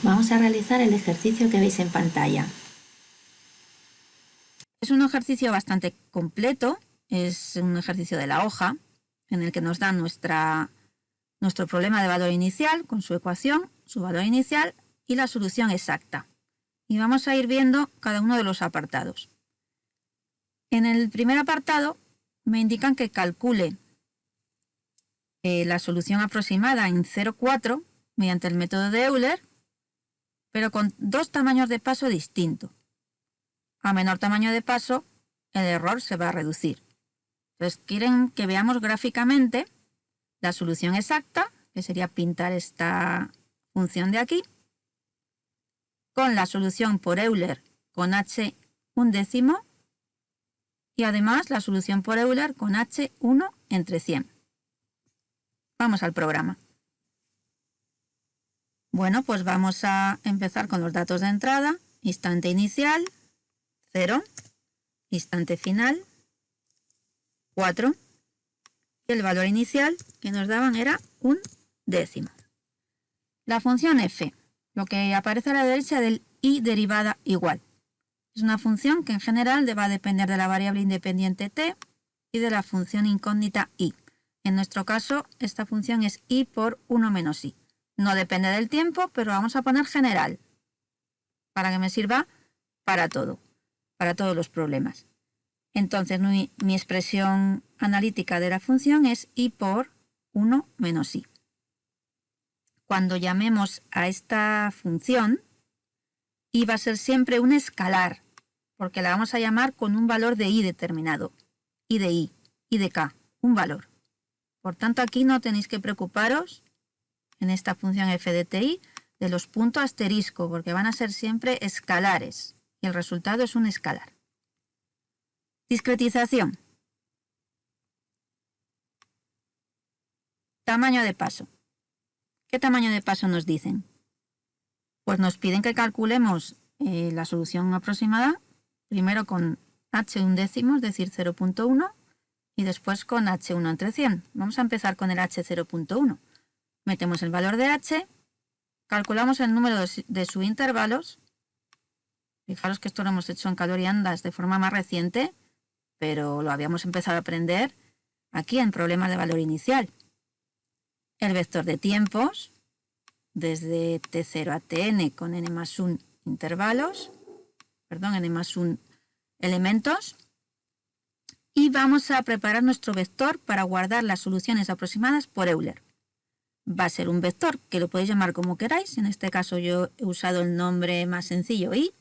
Vamos a realizar el ejercicio que veis en pantalla. Es un ejercicio bastante completo, es un ejercicio de la hoja en el que nos dan nuestro problema de valor inicial con su ecuación, su valor inicial y la solución exacta. Y vamos a ir viendo cada uno de los apartados. En el primer apartado me indican que calcule la solución aproximada en 0,4 mediante el método de Euler, pero con dos tamaños de paso distintos. A menor tamaño de paso, el error se va a reducir. Entonces quieren que veamos gráficamente la solución exacta, que sería pintar esta función de aquí, con la solución por Euler con h un décimo y además la solución por Euler con h1 entre 100. Vamos al programa. Bueno, pues vamos a empezar con los datos de entrada. Instante inicial, 0. Instante final, 4. Y el valor inicial que nos daban era un décimo. La función f, lo que aparece a la derecha del y derivada igual. Es una función que en general va a depender de la variable independiente t y de la función incógnita i. En nuestro caso, esta función es i por 1 menos i. No depende del tiempo, pero vamos a poner general para que me sirva para todo, para todos los problemas. Entonces, mi expresión analítica de la función es i por 1 menos i. Cuando llamemos a esta función, i va a ser siempre un escalar, porque la vamos a llamar con un valor de i determinado, i de k, un valor. Por tanto, aquí no tenéis que preocuparos en esta función f de ti de los puntos asterisco, porque van a ser siempre escalares, y el resultado es un escalar. Discretización. Tamaño de paso. ¿Qué tamaño de paso nos dicen? Pues nos piden que calculemos la solución aproximada, primero con h1 décimo, es decir, 0,1, y después con h1 entre 100. Vamos a empezar con el h0,1. Metemos el valor de h, calculamos el número de subintervalos. Fijaros que esto lo hemos hecho en Caloriandas de forma más reciente, pero lo habíamos empezado a aprender aquí en problemas de valor inicial. El vector de tiempos, desde t0 a tn con n más 1 n más 1 elementos. Y vamos a preparar nuestro vector para guardar las soluciones aproximadas por Euler. Va a ser un vector que lo podéis llamar como queráis. En este caso yo he usado el nombre más sencillo i,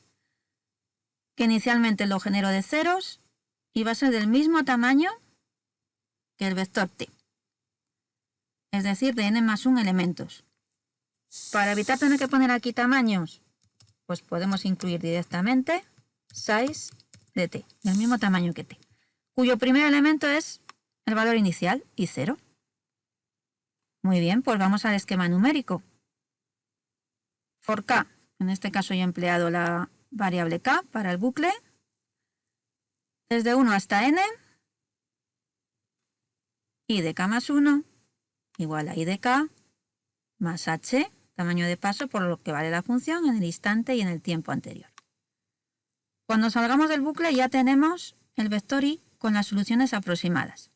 que inicialmente lo genero de ceros y va a ser del mismo tamaño que el vector t, es decir, de n más 1 elementos. Para evitar tener que poner aquí tamaños, pues podemos incluir directamente size de t, del mismo tamaño que t, cuyo primer elemento es el valor inicial, i0. Muy bien, pues vamos al esquema numérico. For k, en este caso yo he empleado la variable k para el bucle. Desde 1 hasta n, i de k más 1 igual a i de k más h, tamaño de paso por lo que vale la función en el instante y en el tiempo anterior. Cuando salgamos del bucle ya tenemos el vector i con las soluciones aproximadas,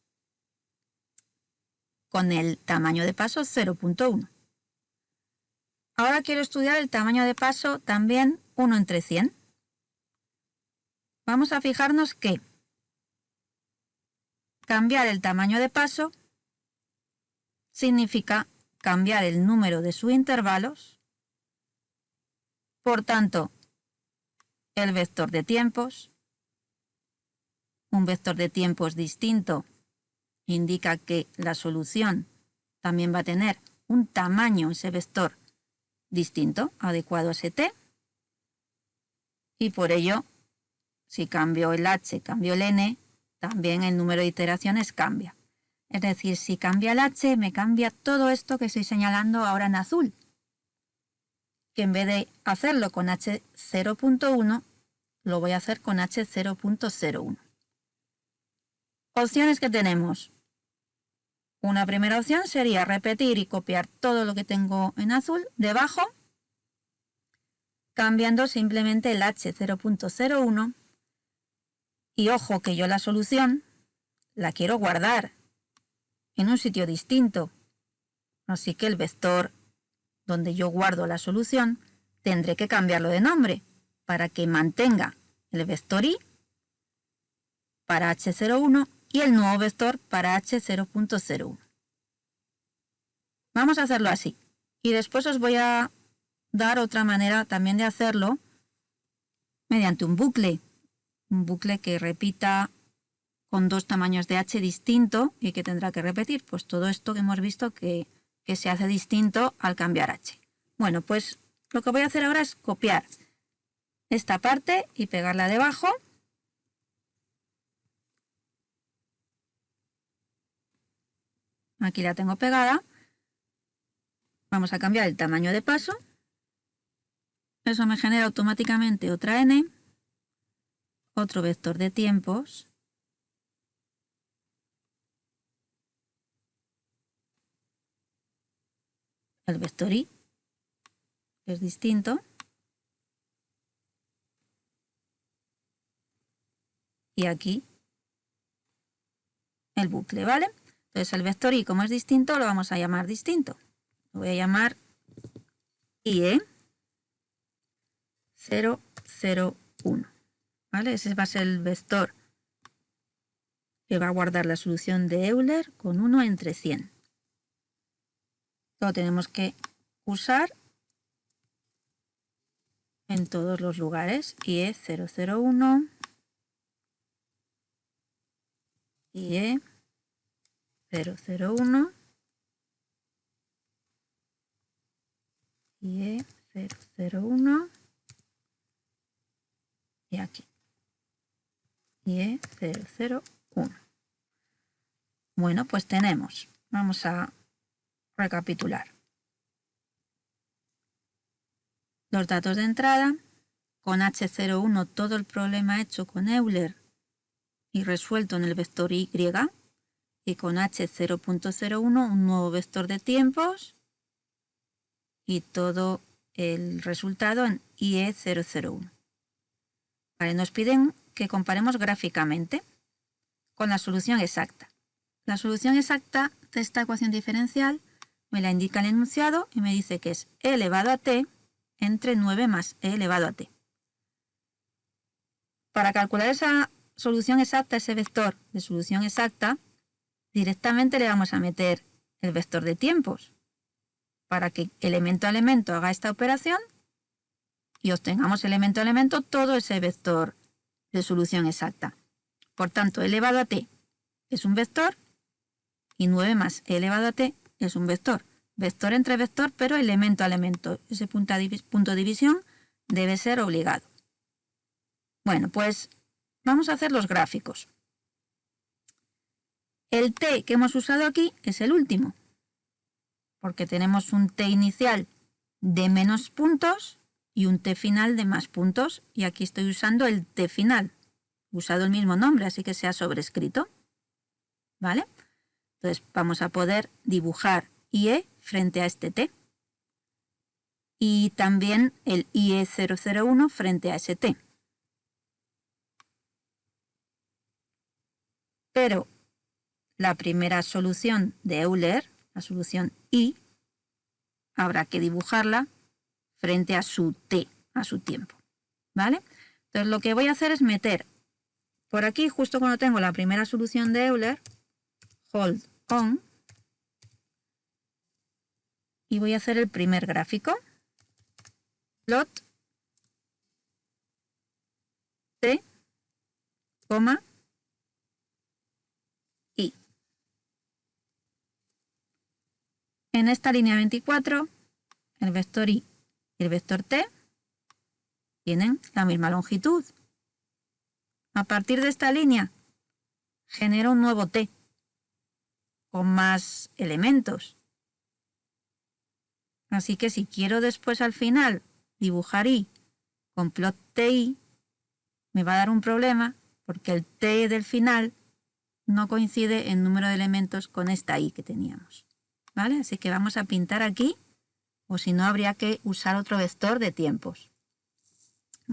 con el tamaño de paso 0,1. Ahora quiero estudiar el tamaño de paso también 1 entre 100. Vamos a fijarnos que cambiar el tamaño de paso significa cambiar el número de subintervalos. Por tanto, el vector de tiempos, un vector de tiempos distinto, indica que la solución también va a tener un tamaño, ese vector, distinto, adecuado a ese t. Y por ello, si cambio el h, cambio el n, también el número de iteraciones cambia. Es decir, si cambia el h, me cambia todo esto que estoy señalando ahora en azul, que en vez de hacerlo con h0,1, lo voy a hacer con h0,01. Opciones que tenemos. Una primera opción sería repetir y copiar todo lo que tengo en azul debajo cambiando simplemente el H0.01 y ojo que yo la solución la quiero guardar en un sitio distinto, así que el vector donde yo guardo la solución tendré que cambiarlo de nombre para que mantenga el vector i para H01 y el nuevo vector para H0.01. Vamos a hacerlo así y después os voy a dar otra manera también de hacerlo mediante un bucle que repita con dos tamaños de H distinto y que tendrá que repetir pues todo esto que hemos visto que se hace distinto al cambiar H. Bueno, pues lo que voy a hacer ahora es copiar esta parte y pegarla debajo. Aquí la tengo pegada. Vamos a cambiar el tamaño de paso. Eso me genera automáticamente otra n, otro vector de tiempos, el vector i, que es distinto, y aquí el bucle, ¿vale? Entonces el vector i, como es distinto, lo vamos a llamar distinto. Lo voy a llamar IE 001, ¿vale? Ese va a ser el vector que va a guardar la solución de Euler con 1 entre 100. Lo tenemos que usar en todos los lugares. IE 001, IE 001, IE 001 y aquí IE 001. Bueno, pues tenemos, vamos a recapitular. Los datos de entrada, con H01 todo el problema hecho con Euler y resuelto en el vector Y, y con H0.01 un nuevo vector de tiempos y todo el resultado en IE001. Vale, nos piden que comparemos gráficamente con la solución exacta. La solución exacta de esta ecuación diferencial me la indica el enunciado y me dice que es e elevado a t entre 9 más e elevado a t. Para calcular esa solución exacta, ese vector de solución exacta, directamente le vamos a meter el vector de tiempos para que elemento a elemento haga esta operación y obtengamos elemento a elemento todo ese vector de solución exacta. Por tanto, e elevado a t es un vector y 9 más e elevado a t es un vector. Vector entre vector, pero elemento a elemento. Ese punto de división debe ser obligado. Bueno, pues vamos a hacer los gráficos. El t que hemos usado aquí es el último, porque tenemos un t inicial de menos puntos y un t final de más puntos, y aquí estoy usando el t final. He usado el mismo nombre, así que se ha sobrescrito. ¿Vale? Entonces vamos a poder dibujar IE frente a este t. Y también el IE001 frente a ese t. Pero la primera solución de Euler, la solución I, habrá que dibujarla frente a su t, a su tiempo. ¿Vale? Entonces lo que voy a hacer es meter por aquí, justo cuando tengo la primera solución de Euler, hold on, y voy a hacer el primer gráfico. Plot t, i. En esta línea 24, el vector i y el vector t tienen la misma longitud. A partir de esta línea, genero un nuevo t con más elementos. Así que si quiero después al final dibujar i con plot ti, me va a dar un problema porque el t del final no coincide en número de elementos con esta i que teníamos. ¿Vale? Así que vamos a pintar aquí, o si no habría que usar otro vector de tiempos.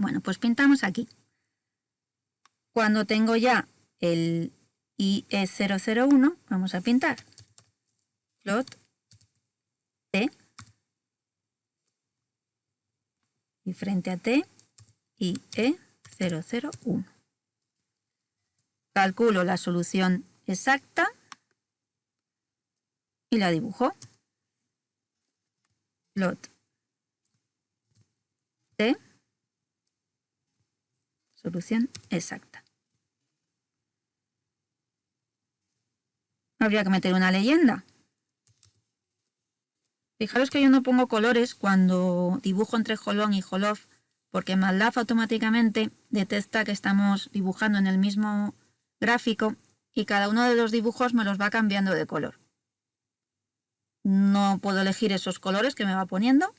Bueno, pues pintamos aquí. Cuando tengo ya el IE001, vamos a pintar plot T y frente a T IE001. Calculo la solución exacta y la dibujo. Plot T, solución exacta. Habría que meter una leyenda. Fijaros que yo no pongo colores cuando dibujo entre Holon y Holof, porque MATLAB automáticamente detecta que estamos dibujando en el mismo gráfico y cada uno de los dibujos me los va cambiando de color. No puedo elegir esos colores que me va poniendo.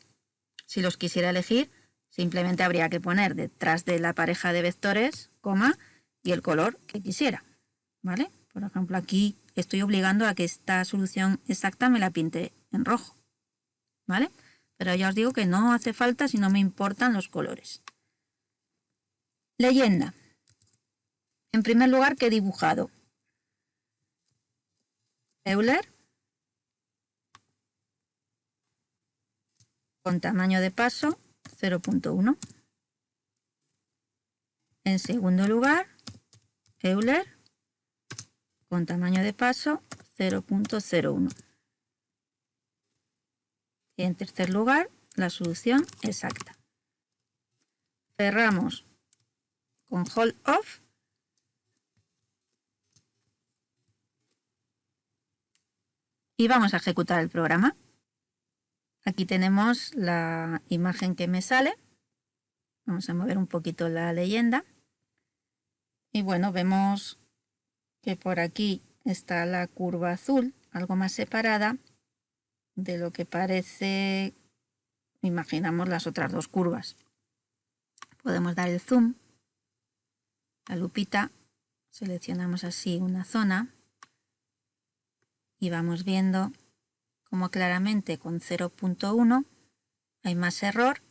Si los quisiera elegir, simplemente habría que poner detrás de la pareja de vectores, coma, y el color que quisiera, ¿vale? Por ejemplo, aquí estoy obligando a que esta solución exacta me la pinte en rojo, ¿vale? Pero ya os digo que no hace falta si no me importan los colores. Leyenda. En primer lugar, ¿qué he dibujado? Euler con tamaño de paso 0.1. En segundo lugar, Euler con tamaño de paso 0.01. Y en tercer lugar, la solución exacta. Cerramos con hold off y vamos a ejecutar el programa. Aquí tenemos la imagen que me sale. Vamos a mover un poquito la leyenda. Y bueno, vemos que por aquí está la curva azul, algo más separada de lo que parece, imaginamos, las otras dos curvas. Podemos dar el zoom, la lupita, seleccionamos así una zona y vamos viendo cómo claramente con 0.1 hay más error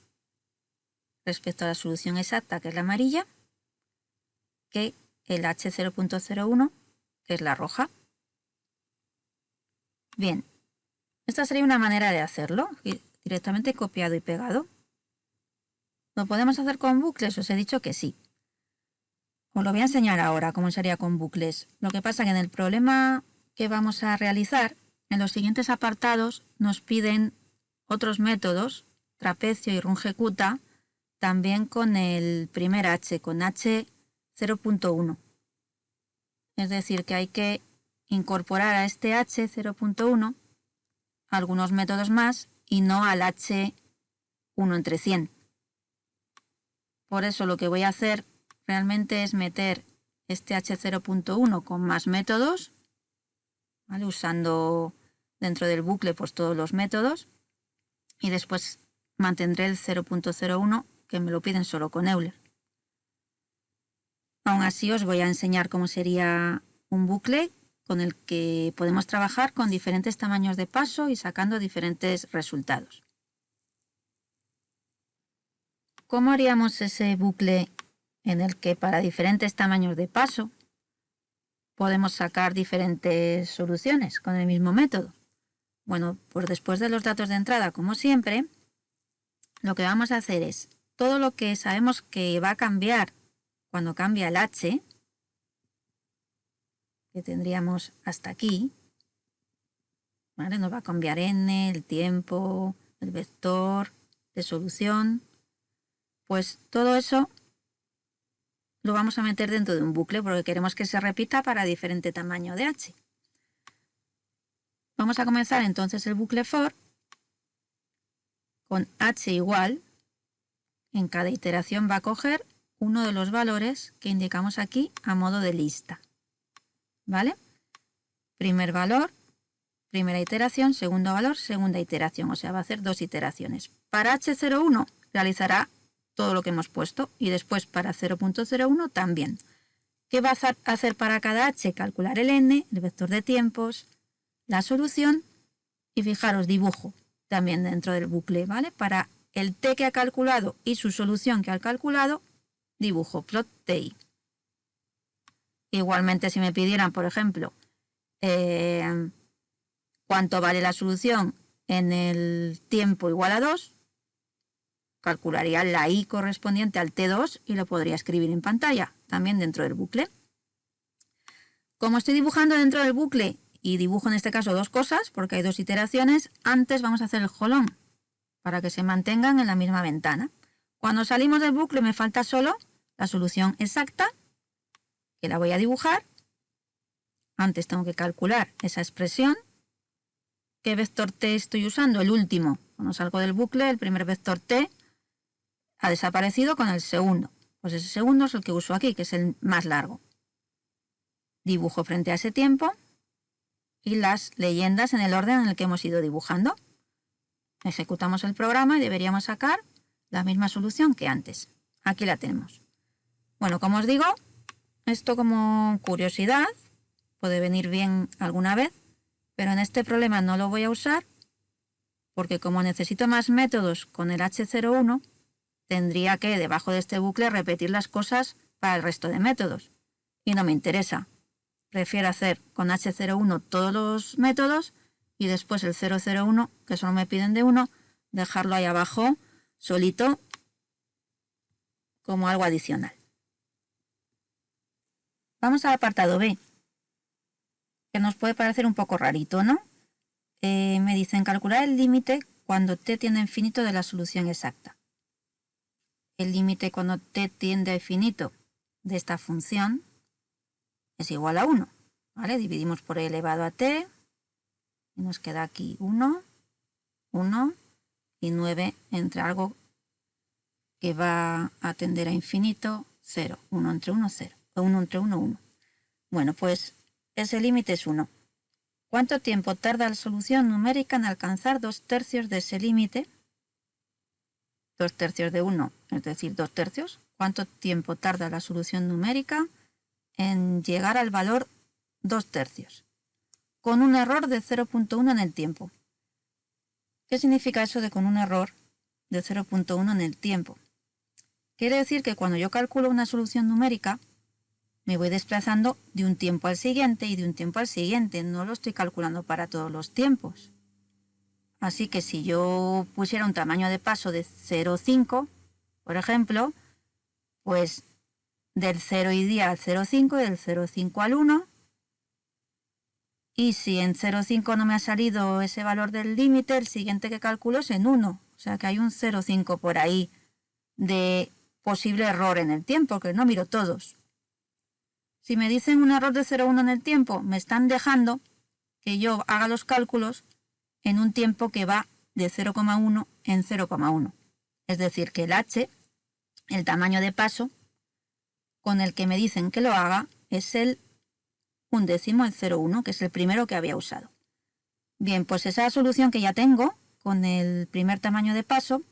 respecto a la solución exacta, que es la amarilla, que el H0.01, que es la roja. Bien, esta sería una manera de hacerlo, directamente copiado y pegado. ¿Lo podemos hacer con bucles? Os he dicho que sí. Os lo voy a enseñar ahora cómo sería con bucles. Lo que pasa es que en el problema que vamos a realizar, en los siguientes apartados nos piden otros métodos, trapecio y rungecuta, también con el primer H, con H0.1. Es decir, que hay que incorporar a este H0.1 algunos métodos más y no al H1 entre 100. Por eso lo que voy a hacer realmente es meter este H0.1 con más métodos, ¿vale? Usando dentro del bucle pues todos los métodos, y después mantendré el 0.01 que me lo piden solo con Euler. Aún así os voy a enseñar cómo sería un bucle con el que podemos trabajar con diferentes tamaños de paso y sacando diferentes resultados. ¿Cómo haríamos ese bucle en el que para diferentes tamaños de paso podemos sacar diferentes soluciones con el mismo método? Bueno, pues después de los datos de entrada, como siempre, lo que vamos a hacer es todo lo que sabemos que va a cambiar cuando cambia el H, que tendríamos hasta aquí, ¿vale? Nos va a cambiar n, el tiempo, el vector de solución. Pues todo eso lo vamos a meter dentro de un bucle porque queremos que se repita para diferente tamaño de H. Vamos a comenzar entonces el bucle for con H igual. En cada iteración va a coger uno de los valores que indicamos aquí a modo de lista, ¿vale? Primer valor, primera iteración, segundo valor, segunda iteración, o sea, va a hacer dos iteraciones. Para H01 realizará todo lo que hemos puesto y después para 0.01 también. ¿Qué va a hacer para cada H? Calcular el n, el vector de tiempos, la solución y fijaros, dibujo también dentro del bucle, ¿vale? Para el t que ha calculado y su solución que ha calculado, dibujo plot TI. Igualmente, si me pidieran, por ejemplo, cuánto vale la solución en el tiempo igual a 2, calcularía la i correspondiente al t2 y lo podría escribir en pantalla, también dentro del bucle. Como estoy dibujando dentro del bucle y dibujo en este caso dos cosas, porque hay dos iteraciones, antes vamos a hacer el jalón para que se mantengan en la misma ventana. Cuando salimos del bucle me falta solo la solución exacta, que la voy a dibujar. Antes tengo que calcular esa expresión. ¿Qué vector t estoy usando? El último. Cuando salgo del bucle, el primer vector t ha desaparecido con el segundo. Pues ese segundo es el que uso aquí, que es el más largo. Dibujo frente a ese tiempo y las leyendas en el orden en el que hemos ido dibujando. Ejecutamos el programa y deberíamos sacar la misma solución que antes. Aquí la tenemos. Bueno, como os digo, esto como curiosidad puede venir bien alguna vez, pero en este problema no lo voy a usar porque como necesito más métodos con el H01, tendría que debajo de este bucle repetir las cosas para el resto de métodos. Y no me interesa. Prefiero hacer con H01 todos los métodos y después el 001, que solo me piden de uno, dejarlo ahí abajo solito como algo adicional. Vamos al apartado B, que nos puede parecer un poco rarito, ¿no? Me dicen calcular el límite cuando t tiende a infinito de la solución exacta. El límite cuando t tiende a infinito de esta función es igual a 1. ¿Vale? Dividimos por e elevado a t y nos queda aquí 1, 1 y 9 entre algo que va a tender a infinito, 0. 1 entre 1, 0. 1 entre 1, 1. Bueno, pues ese límite es 1. ¿Cuánto tiempo tarda la solución numérica en alcanzar 2/3 de ese límite? 2/3 de 1, es decir, 2/3. ¿Cuánto tiempo tarda la solución numérica en llegar al valor 2/3? Con un error de 0.1 en el tiempo. ¿Qué significa eso de con un error de 0.1 en el tiempo? Quiere decir que cuando yo calculo una solución numérica, me voy desplazando de un tiempo al siguiente y de un tiempo al siguiente. No lo estoy calculando para todos los tiempos. Así que si yo pusiera un tamaño de paso de 0,5, por ejemplo, pues del 0 iría al 0,5, del 0,5 al 1. Y si en 0,5 no me ha salido ese valor del límite, el siguiente que calculo es en 1. O sea que hay un 0,5 por ahí de posible error en el tiempo, que no miro todos. Si me dicen un error de 0,1 en el tiempo, me están dejando que yo haga los cálculos en un tiempo que va de 0,1 en 0,1. Es decir, que el h, el tamaño de paso con el que me dicen que lo haga, es el 1/10, el 0,1, que es el primero que había usado. Bien, pues esa solución que ya tengo con el primer tamaño de paso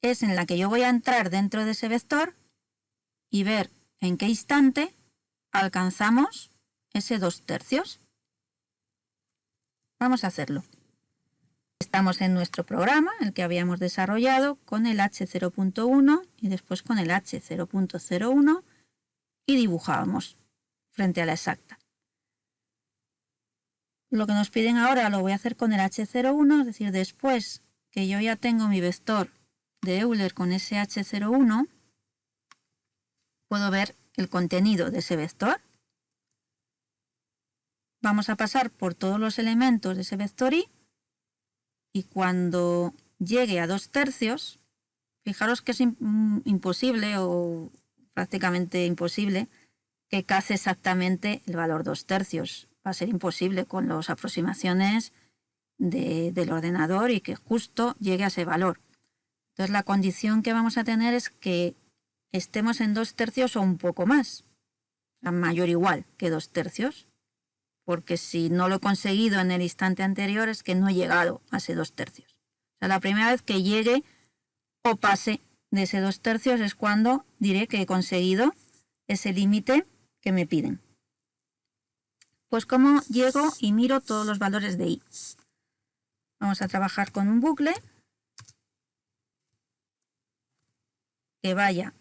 es en la que yo voy a entrar dentro de ese vector y ver en qué instante alcanzamos ese 2/3. Vamos a hacerlo. Estamos en nuestro programa, el que habíamos desarrollado con el H0.1 y después con el H0.01 y dibujábamos frente a la exacta. Lo que nos piden ahora lo voy a hacer con el H01, es decir, después que yo ya tengo mi vector de Euler con ese H01, puedo ver el contenido de ese vector. Vamos a pasar por todos los elementos de ese vector y cuando llegue a 2/3, fijaros que es imposible o prácticamente imposible que case exactamente el valor 2/3. Va a ser imposible con las aproximaciones del ordenador y que justo llegue a ese valor. Entonces la condición que vamos a tener es que estemos en 2/3 o un poco más, la mayor igual que 2/3, porque si no lo he conseguido en el instante anterior es que no he llegado a ese 2/3. O sea, la primera vez que llegue o pase de ese 2/3 es cuando diré que he conseguido ese límite que me piden. Pues como llego y miro todos los valores de i. Vamos a trabajar con un bucle. que vaya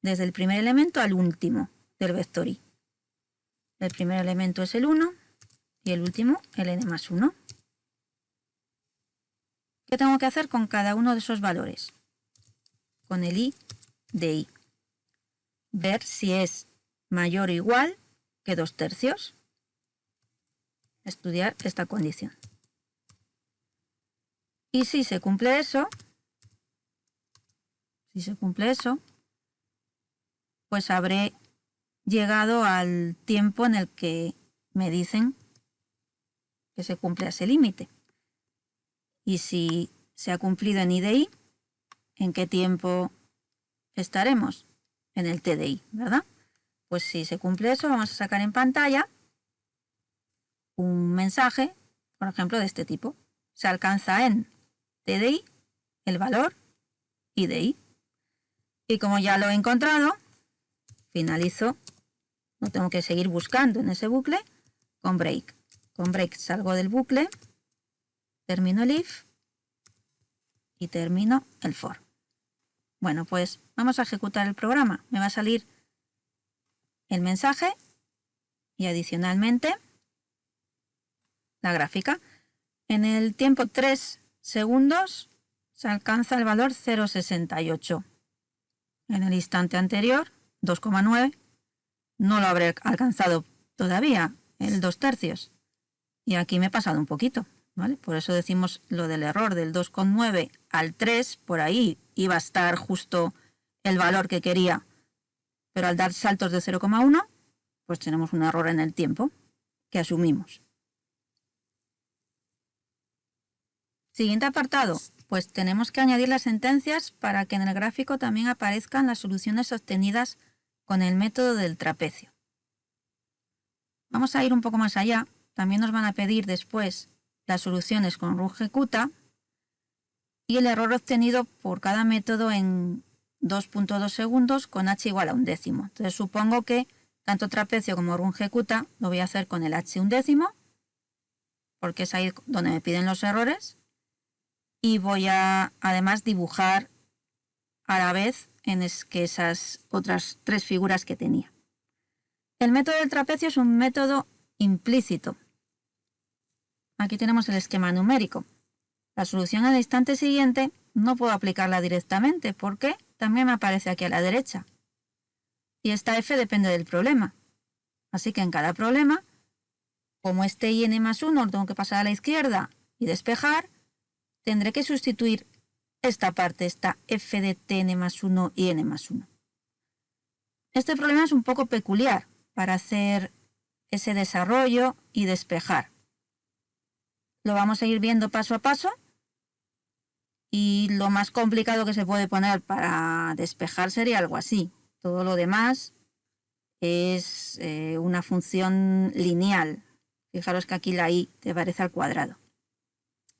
desde el primer elemento al último del vector i. El primer elemento es el 1 y el último el n más 1. ¿Qué tengo que hacer con cada uno de esos valores? Con el i de i. Ver si es mayor o igual que 2/3. Estudiar esta condición. Y si se cumple eso, pues habré llegado al tiempo en el que me dicen que se cumple ese límite. Y si se ha cumplido en i de i, ¿en qué tiempo estaremos? En el t de i, ¿verdad? Pues si se cumple eso, vamos a sacar en pantalla un mensaje, por ejemplo, de este tipo. Se alcanza en t de i el valor i de i. Y como ya lo he encontrado, finalizo. No tengo que seguir buscando en ese bucle con break. Con break salgo del bucle, termino el if y termino el for. Bueno, pues vamos a ejecutar el programa. Me va a salir el mensaje y adicionalmente la gráfica. En el tiempo 3 segundos se alcanza el valor 0,68. En el instante anterior, 2,9, no lo habré alcanzado todavía, el 2/3. Y aquí me he pasado un poquito, ¿vale? Por eso decimos lo del error del 2,9 al 3, por ahí iba a estar justo el valor que quería, pero al dar saltos de 0,1, pues tenemos un error en el tiempo que asumimos. Siguiente apartado, pues tenemos que añadir las sentencias para que en el gráfico también aparezcan las soluciones obtenidas con el método del trapecio. Vamos a ir un poco más allá. También nos van a pedir después las soluciones con rungecuta y el error obtenido por cada método en 2.2 segundos con h igual a 1/10. Entonces supongo que tanto trapecio como rungecuta lo voy a hacer con el h 1/10, porque es ahí donde me piden los errores. Y voy a además dibujar a la vez en esas otras 3 figuras que tenía. El método del trapecio es un método implícito. Aquí tenemos el esquema numérico. La solución al instante siguiente no puedo aplicarla directamente porque también me aparece aquí a la derecha. Y esta f depende del problema. Así que en cada problema, como este i n más 1 lo tengo que pasar a la izquierda y despejar, tendré que sustituir esta parte, esta f de tn más 1 y n más 1. Este problema es un poco peculiar para hacer ese desarrollo y despejar. Lo vamos a ir viendo paso a paso y lo más complicado que se puede poner para despejar sería algo así. Todo lo demás es una función lineal. Fijaros que aquí la i te parece al cuadrado.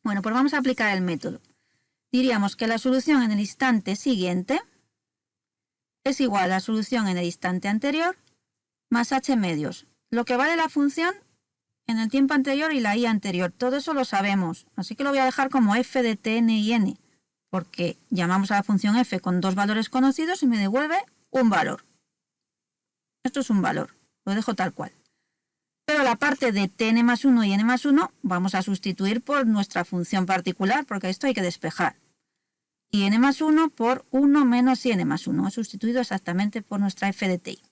Bueno, pues vamos a aplicar el método. Diríamos que la solución en el instante siguiente es igual a la solución en el instante anterior más h medios. Lo que vale la función en el tiempo anterior y la i anterior. Todo eso lo sabemos. Así que lo voy a dejar como f de tn y n, porque llamamos a la función f con 2 valores conocidos y me devuelve un valor. Esto es un valor. Lo dejo tal cual. Pero la parte de tn más 1 y n más 1 vamos a sustituir por nuestra función particular, porque esto hay que despejar. Y n más 1 por 1 menos i n más 1. He sustituido exactamente por nuestra f de ti.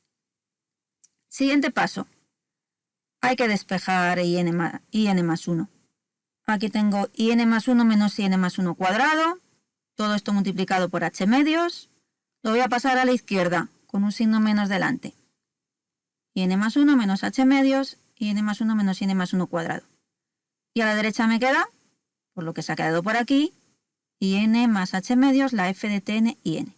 Siguiente paso. Hay que despejar in más 1. Aquí tengo in más 1 menos in más 1 cuadrado. Todo esto multiplicado por h medios. Lo voy a pasar a la izquierda con un signo menos delante. In más 1 menos h medios. In más 1 menos in más 1 cuadrado. Y a la derecha me queda, por lo que se ha quedado por aquí, in más h medios, la f de tn y n.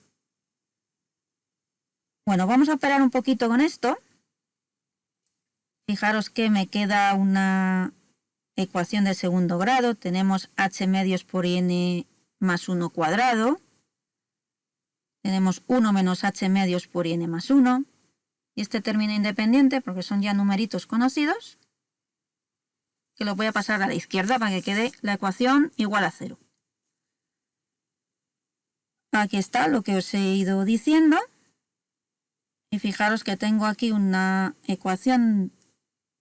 Bueno, vamos a operar un poquito con esto. Fijaros que me queda una ecuación de segundo grado. Tenemos h medios por in más 1 cuadrado. Tenemos 1 menos h medios por in más 1. Y este término independiente, porque son ya numeritos conocidos, que los voy a pasar a la izquierda para que quede la ecuación igual a 0. aquí está lo que os he ido diciendo. Y fijaros que tengo aquí una ecuación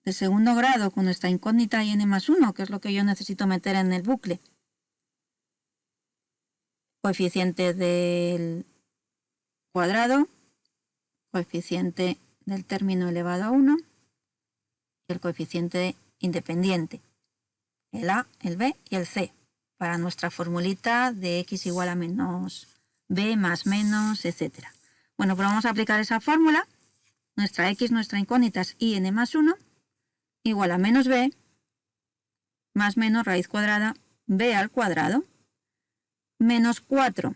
de segundo grado con nuestra incógnita y n+1, que es lo que yo necesito meter en el bucle. Coeficiente del cuadrado, coeficiente del término elevado a 1 y el coeficiente independiente, el a, el b y el c, para nuestra formulita de x igual a menos b más menos, etc. Bueno, pues vamos a aplicar esa fórmula. Nuestra x, nuestra incógnita es i n+1 igual a menos b más menos raíz cuadrada b al cuadrado menos 4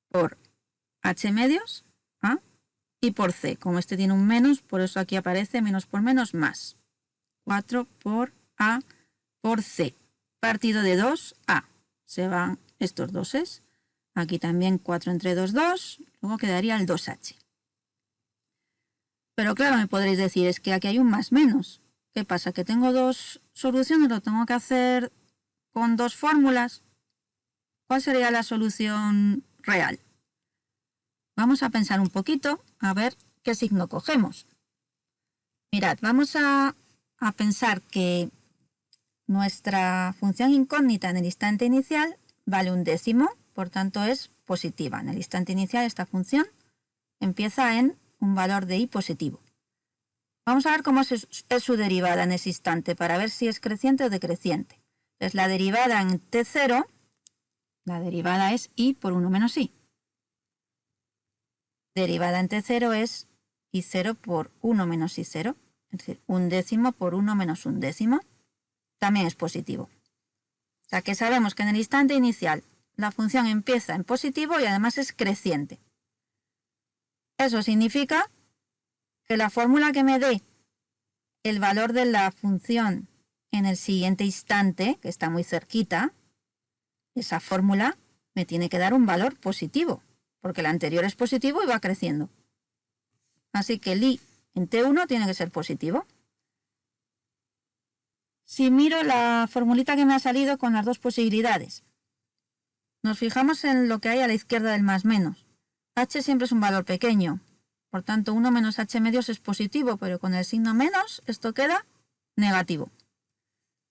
por h medios a y por c. Como este tiene un menos, por eso aquí aparece menos por menos más. 4 por a por c. Partido de 2a. Se van estos doses. Aquí también 4 entre 2, 2. Luego quedaría el 2h. Pero claro, me podréis decir, es que aquí hay un más menos. ¿Qué pasa? Que tengo dos soluciones, lo tengo que hacer con dos fórmulas. ¿Cuál sería la solución real? Vamos a pensar un poquito, a ver qué signo cogemos. Mirad, vamos a pensar que nuestra función incógnita en el instante inicial vale 1/10, por tanto es positiva. En el instante inicial esta función empieza en un valor de i positivo. Vamos a ver cómo es su derivada en ese instante para ver si es creciente o decreciente. Entonces la derivada en t0, la derivada es i por 1 menos i. Derivada en t0 es i0 por 1 menos i0, es decir, 1/10 por 1 menos 1/10, también es positivo. O sea que sabemos que en el instante inicial la función empieza en positivo y además es creciente. Eso significa que la fórmula que me dé el valor de la función en el siguiente instante, que está muy cerquita, esa fórmula me tiene que dar un valor positivo, porque el anterior es positivo y va creciendo. Así que el i en t1 tiene que ser positivo. Si miro la formulita que me ha salido con las dos posibilidades, nos fijamos en lo que hay a la izquierda del más menos. H siempre es un valor pequeño, por tanto 1 menos h medios es positivo, pero con el signo menos esto queda negativo.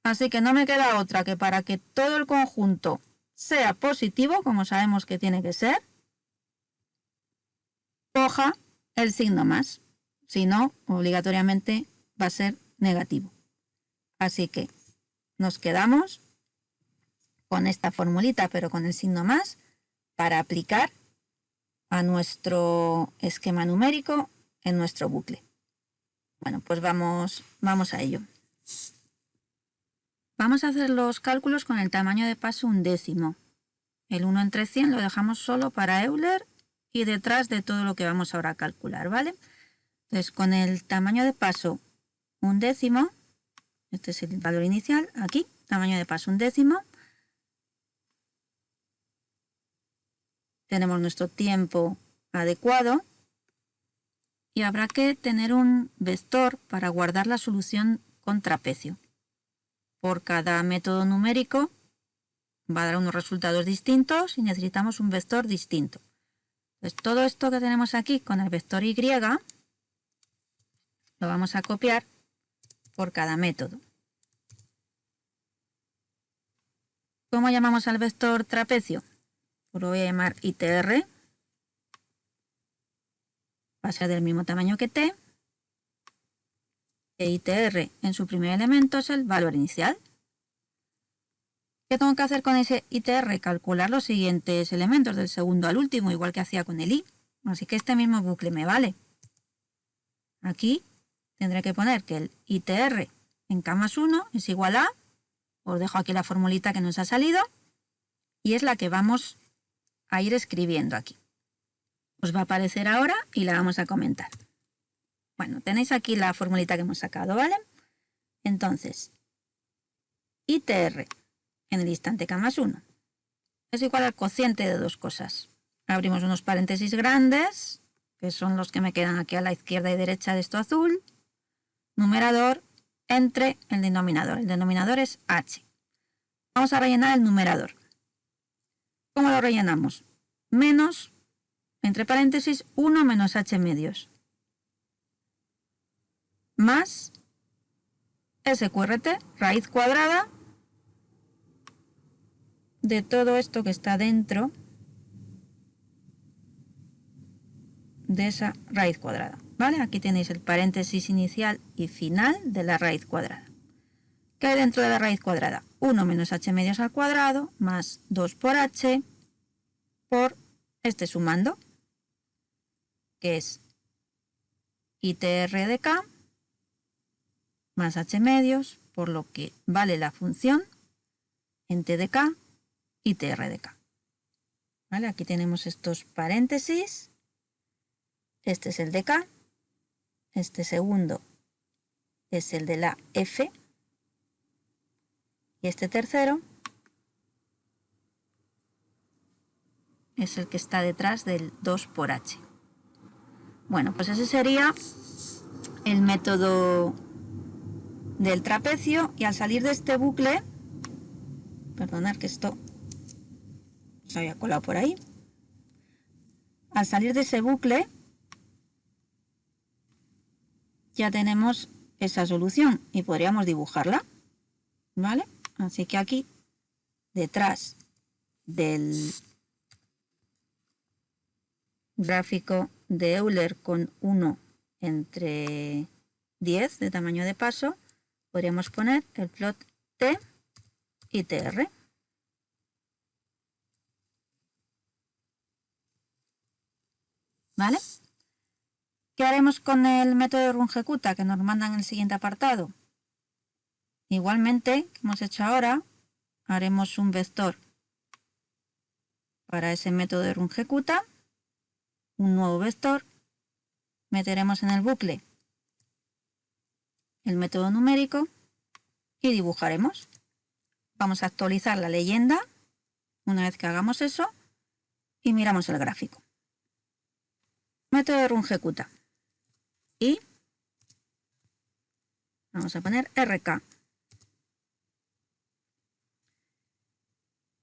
Así que no me queda otra que para que todo el conjunto sea positivo, como sabemos que tiene que ser, coja el signo más. Si no, obligatoriamente va a ser negativo. Así que nos quedamos con esta formulita, pero con el signo más, para aplicar a nuestro esquema numérico en nuestro bucle. Bueno, pues vamos a ello. Vamos a hacer los cálculos con el tamaño de paso 1/10. El 1 entre 100 lo dejamos solo para Euler y detrás de todo lo que vamos ahora a calcular, ¿vale? Entonces, con el tamaño de paso 1/10, este es el valor inicial, aquí, tamaño de paso 1/10, tenemos nuestro tiempo adecuado y habrá que tener un vector para guardar la solución con trapecio. Por cada método numérico va a dar unos resultados distintos y necesitamos un vector distinto. Entonces, todo esto que tenemos aquí con el vector y lo vamos a copiar por cada método. ¿Cómo llamamos al vector trapecio? Pues lo voy a llamar ITR. Va a ser del mismo tamaño que T. E ITR en su primer elemento es el valor inicial. ¿Qué tengo que hacer con ese ITR? Calcular los siguientes elementos del segundo al último, igual que hacía con el I. Así que este mismo bucle me vale. Aquí tendré que poner que el ITR en K+1 es igual a, os dejo aquí la formulita que nos ha salido, y es la que vamos a ir escribiendo aquí. Os va a aparecer ahora y la vamos a comentar. Bueno, tenéis aquí la formulita que hemos sacado, ¿vale? Entonces, ITR en el instante K+1 es igual al cociente de dos cosas. Abrimos unos paréntesis grandes, que son los que me quedan aquí a la izquierda y derecha de esto azul, numerador entre el denominador. El denominador es h. Vamos a rellenar el numerador. ¿Cómo lo rellenamos? menos, entre paréntesis, 1 menos h medios, más SQRT, raíz cuadrada de todo esto que está dentro de esa raíz cuadrada, ¿vale? Aquí tenéis el paréntesis inicial y final de la raíz cuadrada. ¿Qué hay dentro de la raíz cuadrada? 1 menos h medios al cuadrado más 2 por h por este sumando, que es ITR de k más h medios, por lo que vale la función en t de k y tr de k. ¿Vale? Aquí tenemos estos paréntesis. Este es el de k. Este segundo es el de la f. Y este tercero es el que está detrás del 2 por h. Bueno, pues ese sería el método del trapecio, y al salir de este bucle, perdonad que esto se había colado por ahí, al salir de ese bucle ya tenemos esa solución y podríamos dibujarla, ¿vale? Así que aquí, detrás del gráfico de Euler con 1 entre 10 de tamaño de paso, podríamos poner el plot T y TR. ¿Vale? ¿Qué haremos con el método de Runge-Kutta que nos mandan en el siguiente apartado? Igualmente, que hemos hecho ahora, haremos un vector para ese método de Runge-Kutta, un nuevo vector, meteremos en el bucle el método numérico y dibujaremos. Vamos a actualizar la leyenda una vez que hagamos eso y miramos el gráfico. Método de Runge-Kutta. Y vamos a poner RK.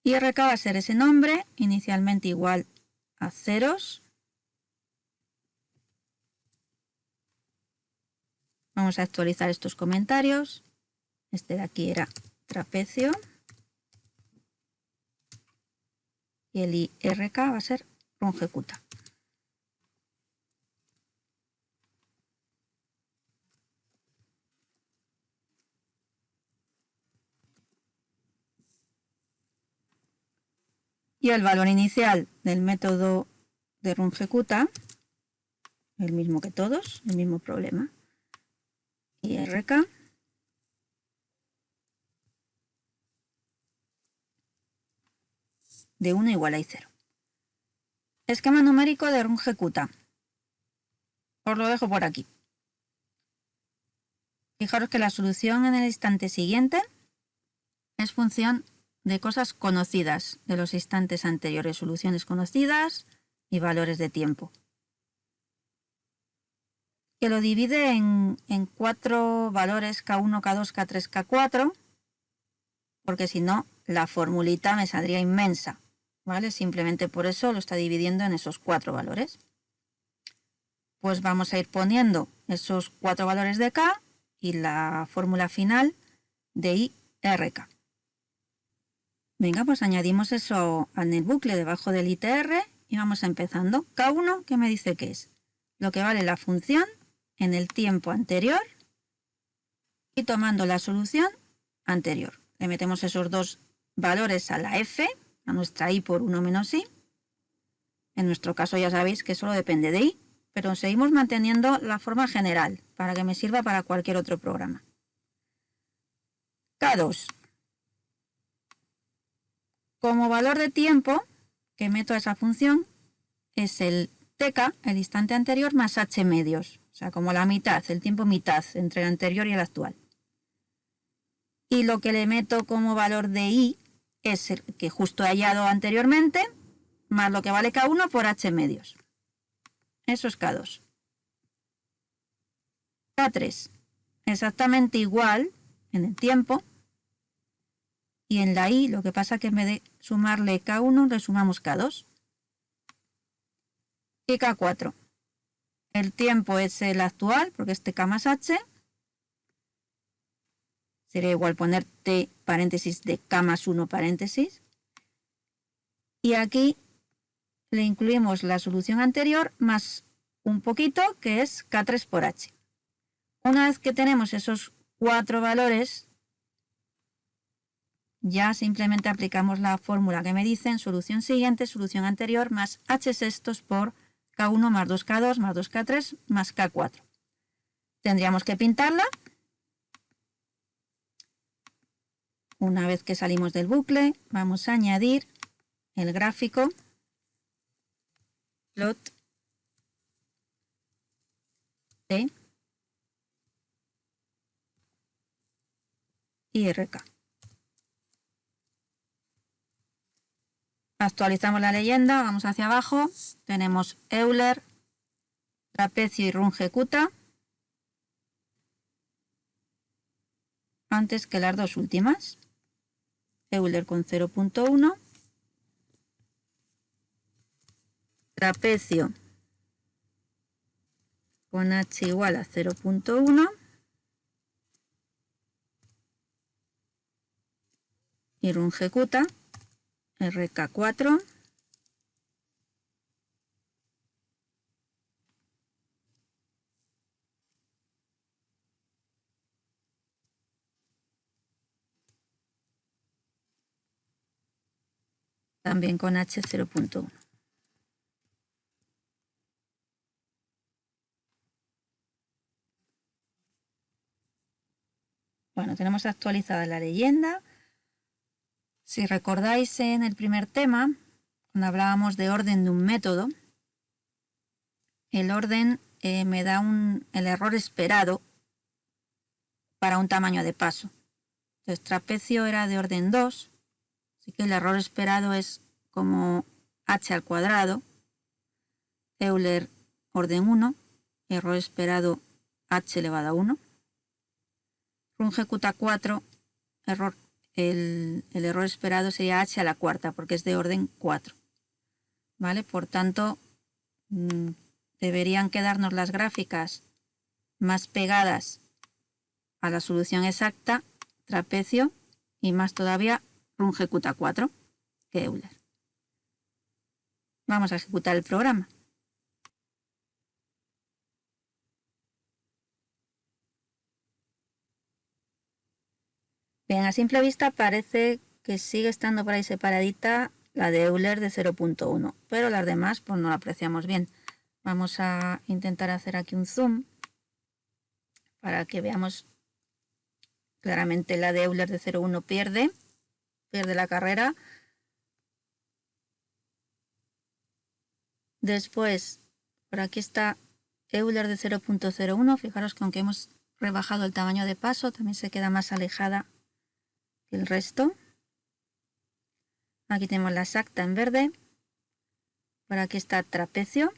Y RK va a ser ese nombre, inicialmente igual a ceros. Vamos a actualizar estos comentarios. Este de aquí era trapecio. Y el IRK va a ser Runge-Kutta. Y el valor inicial del método de Runge-Kutta, el mismo que todos, el mismo problema. IRK de 1 igual a I0. Esquema numérico de Runge-Kutta. Os lo dejo por aquí. Fijaros que la solución en el instante siguiente es función de cosas conocidas de los instantes anteriores, soluciones conocidas y valores de tiempo. Que lo divide en 4 valores K1, K2, K3, K4, porque si no, la formulita me saldría inmensa, ¿vale? Simplemente por eso lo está dividiendo en esos 4 valores. Pues vamos a ir poniendo esos 4 valores de K y la fórmula final de IRK. Venga, pues añadimos eso en el bucle debajo del ITR y vamos empezando. K1, ¿qué me dice que es? Lo que vale la función en el tiempo anterior y tomando la solución anterior. Le metemos esos 2 valores a la f, a nuestra i por 1 menos i. En nuestro caso ya sabéis que solo depende de i, pero seguimos manteniendo la forma general para que me sirva para cualquier otro programa. K2. Como valor de tiempo que meto a esa función es el tk, el instante anterior, más h medios. O sea, como la mitad, el tiempo mitad entre el anterior y el actual. Y lo que le meto como valor de i es el que justo he hallado anteriormente, más lo que vale K1 por h medios. Eso es K2. K3. Exactamente igual en el tiempo. Y en la i lo que pasa es que en vez de sumarle K1 le sumamos K2. y K4. El tiempo es el actual, porque este K más H. Sería igual poner T paréntesis de K más 1 paréntesis. Y aquí le incluimos la solución anterior más un poquito, que es K3 por H. Una vez que tenemos esos 4 valores, ya simplemente aplicamos la fórmula que me dicen solución siguiente, solución anterior, más H sextos por K1 más 2K2 más 2K3 más K4. Tendríamos que pintarla. Una vez que salimos del bucle, vamos a añadir el gráfico plot T y RK. Actualizamos la leyenda, vamos hacia abajo, tenemos Euler, trapecio y Runge-Kutta antes que las dos últimas. Euler con 0.1, trapecio con H igual a 0.1 y Runge-Kutta RK4 también con H 0.1. Bueno, tenemos actualizada la leyenda. Si recordáis en el primer tema, cuando hablábamos de orden de un método, el orden me da el error esperado para un tamaño de paso. Entonces, trapecio era de orden 2, así que el error esperado es como h al cuadrado. Euler, orden 1, error esperado h elevado a 1. Runge-Kutta 4, el error esperado sería h a la cuarta, porque es de orden 4. ¿Vale? Por tanto, deberían quedarnos las gráficas más pegadas a la solución exacta, trapecio, y más todavía Runge-Kutta 4 que Euler. Vamos a ejecutar el programa. Bien, a simple vista parece que sigue estando por ahí separadita la de Euler de 0.1, pero las demás pues no la apreciamos bien. Vamos a intentar hacer aquí un zoom para que veamos claramente la de Euler de 0.1 pierde la carrera. Después, por aquí está Euler de 0.01. Fijaros que aunque hemos rebajado el tamaño de paso, también se queda más alejada que el resto. Aquí tenemos la exacta en verde. Por aquí está trapecio.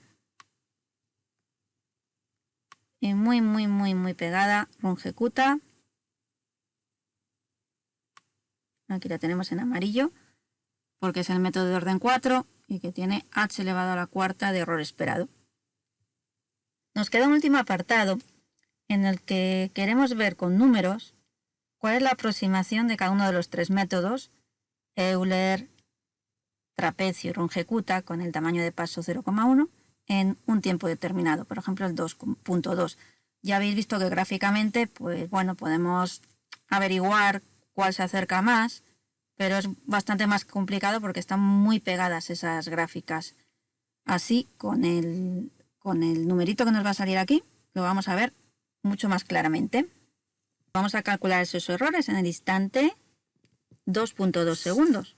Y muy pegada Runge-Kutta. Aquí la tenemos en amarillo, porque es el método de orden 4 y que tiene h elevado a la cuarta de error esperado. Nos queda un último apartado en el que queremos ver con números cuál es la aproximación de cada uno de los tres métodos, Euler, trapecio y Runge-Kutta, con el tamaño de paso 0,1, en un tiempo determinado, por ejemplo el 2.2. Ya habéis visto que gráficamente, pues bueno, podemos averiguar cuál se acerca más, pero es bastante más complicado porque están muy pegadas esas gráficas. Así, con el numerito que nos va a salir aquí, lo vamos a ver mucho más claramente. Vamos a calcular esos errores en el instante 2.2 segundos.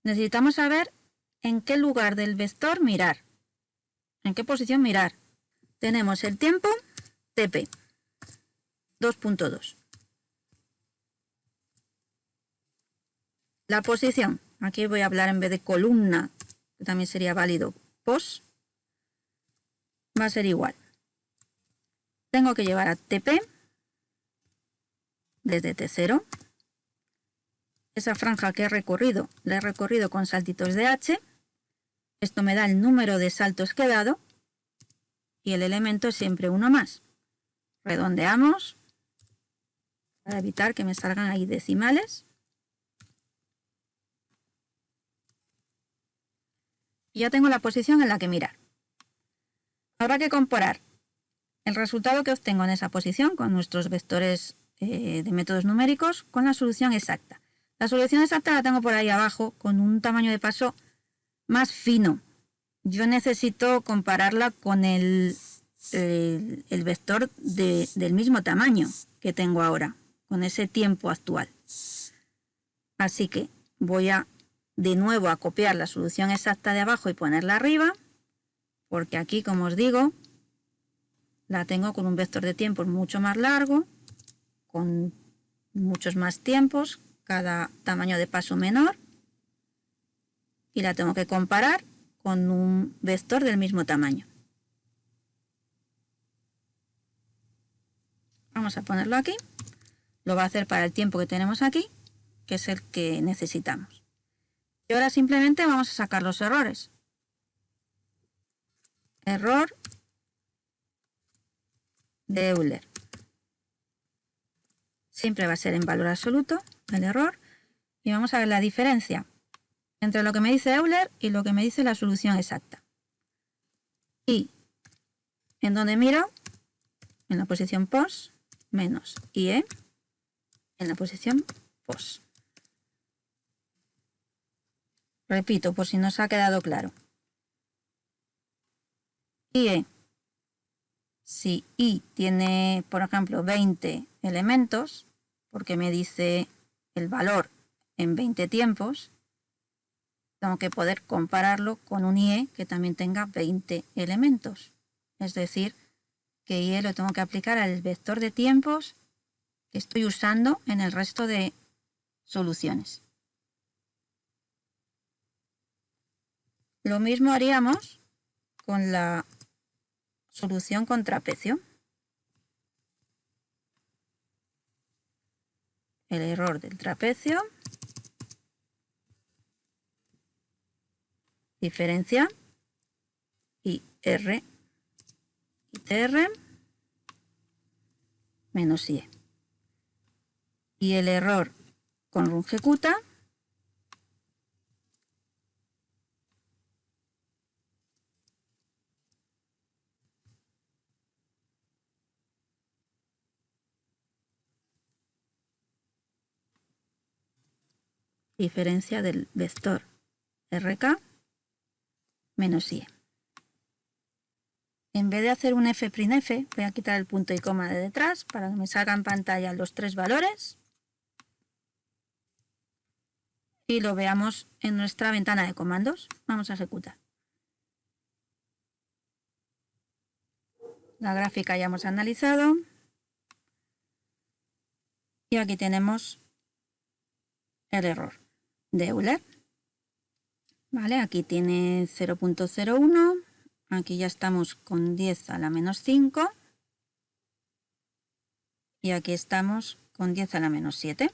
Necesitamos saber en qué lugar del vector mirar, en qué posición mirar. Tenemos el tiempo TP, 2.2. La posición, aquí voy a hablar en vez de columna, que también sería válido, pos, va a ser igual. Tengo que llevar a TP desde T0. Esa franja que he recorrido, la he recorrido con saltitos de H. Esto me da el número de saltos que he dado y el elemento es siempre uno más. Redondeamos para evitar que me salgan ahí decimales. Y ya tengo la posición en la que mirar. Habrá que comparar el resultado que obtengo en esa posición con nuestros vectores de métodos numéricos con la solución exacta. La solución exacta la tengo por ahí abajo con un tamaño de paso más fino. Yo necesito compararla con el vector del mismo tamaño que tengo ahora, con ese tiempo actual. Así que voy de nuevo a copiar la solución exacta de abajo y ponerla arriba, porque aquí, como os digo, la tengo con un vector de tiempos mucho más largo, con muchos más tiempos, cada tamaño de paso menor, y la tengo que comparar con un vector del mismo tamaño. Vamos a ponerlo aquí. Lo va a hacer para el tiempo que tenemos aquí, que es el que necesitamos. Y ahora simplemente vamos a sacar los errores. Error de Euler. Siempre va a ser en valor absoluto el error. Y vamos a ver la diferencia entre lo que me dice Euler y lo que me dice la solución exacta. Y en donde miro, en la posición pos, menos IE en la posición pos. Repito, por si no os ha quedado claro. IE, si I tiene, por ejemplo, 20 elementos, porque me dice el valor en 20 tiempos, tengo que poder compararlo con un IE que también tenga 20 elementos. Es decir, que IE lo tengo que aplicar al vector de tiempos que estoy usando en el resto de soluciones. Lo mismo haríamos con la solución con trapecio. El error del trapecio, diferencia, y R y TR menos IE. Y el error con rungecuta, diferencia del vector RK menos IE. En vez de hacer un F'F, voy a quitar el punto y coma de detrás para que me salga en pantalla los tres valores y lo veamos en nuestra ventana de comandos. Vamos a ejecutar. La gráfica ya hemos analizado y aquí tenemos el error de Euler. Vale, aquí tiene 0.01, aquí ya estamos con 10 a la menos 5 y aquí estamos con 10 a la menos 7.